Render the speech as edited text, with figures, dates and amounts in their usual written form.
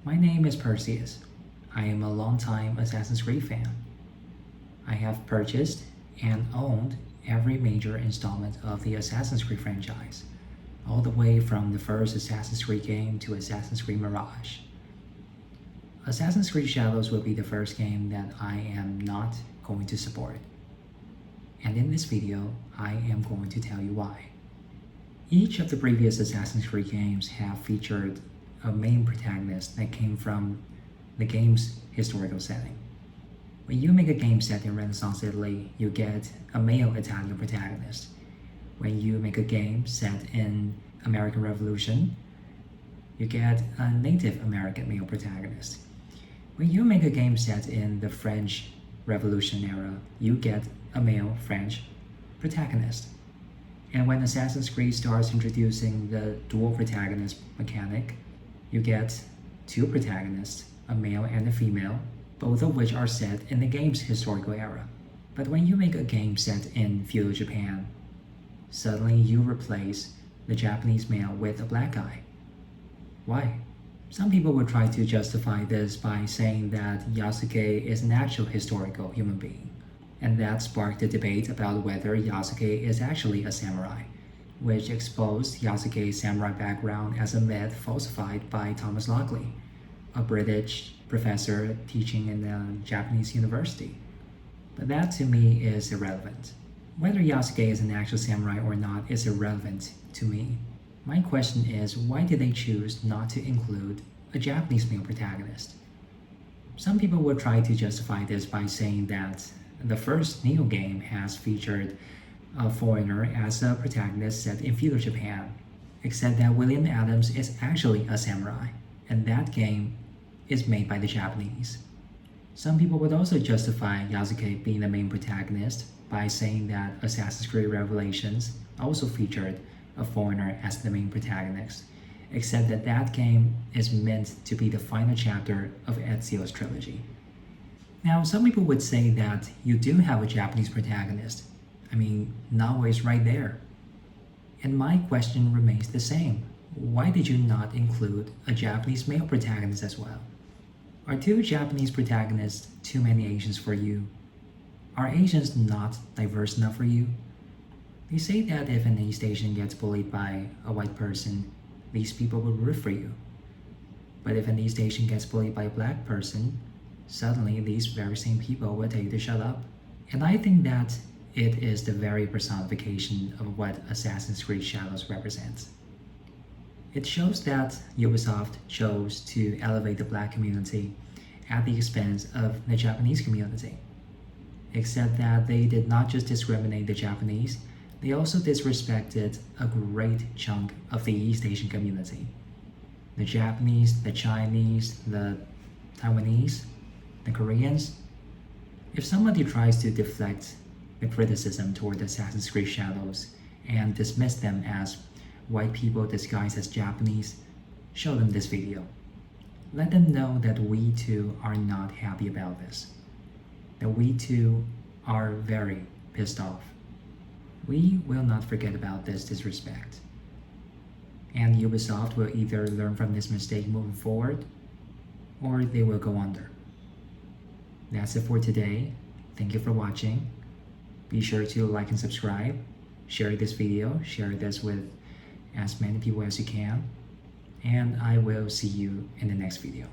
My name is Perseus. I am a longtime Assassin's Creed fan. I have purchased and owned every major installment of the Assassin's Creed franchise, all the way from the first Assassin's Creed game to Assassin's Creed Mirage. Assassin's Creed Shadows will be the first game that I am not going to support. And in this video, I am going to tell you why. Each of the previous Assassin's Creed games have featured a main protagonist that came from the game's historical setting. When you make a game set in Renaissance Italy, you get a male Italian protagonist. When you make a game set in American Revolution, you get a Native American male protagonist. When you make a game set in the French Revolution era, you get a male French protagonist. And when Assassin's Creed starts introducing the dual protagonist mechanic, you get two protagonists, a male and a female, both of which are set in the game's historical era. But when you make a game set in feudal Japan, suddenly you replace the Japanese male with a black guy. Why? Some people would try to justify this by saying that Yasuke is an actual historical human being, and that sparked a debate about whether Yasuke is actually a samurai, which exposed Yasuke's samurai background as a myth falsified by Thomas Lockley, a British professor teaching in a Japanese university. But that to me is irrelevant. Whether Yasuke is an actual samurai or not is irrelevant to me. My question is, why did they choose not to include a Japanese male protagonist? Some people would try to justify this by saying that the first Neo game has featured a foreigner as a protagonist set in feudal Japan, except that William Adams is actually a samurai, and that game is made by the Japanese. Some people would also justify Yasuke being the main protagonist by saying that Assassin's Creed Revelations also featured a foreigner as the main protagonist, except that that game is meant to be the final chapter of Ezio's trilogy. Now, some people would say that you do have a Japanese protagonist. I mean, Nawa is right there. And my question remains the same. Why did you not include a Japanese male protagonist as well? Are two Japanese protagonists too many Asians for you? Are Asians not diverse enough for you? They say that if an East Asian gets bullied by a white person, these people will root for you. But if an East Asian gets bullied by a black person, suddenly these very same people will tell you to shut up. And I think that it is the very personification of what Assassin's Creed Shadows represents. It shows that Ubisoft chose to elevate the black community at the expense of the Japanese community. Except that they did not just discriminate the Japanese, they also disrespected a great chunk of the East Asian community. The Japanese, the Chinese, the Taiwanese, the Koreans. If somebody tries to deflect the criticism toward Assassin's Creed Shadows and dismiss them as white people disguised as Japanese, show them this video. Let them know that we too are not happy about this. That we too are very pissed off. We will not forget about this disrespect. And Ubisoft will either learn from this mistake moving forward, or they will go under. That's it for today. Thank you for watching. Be sure to like and subscribe. Share this video. Share this with as many people as you can. And I will see you in the next video.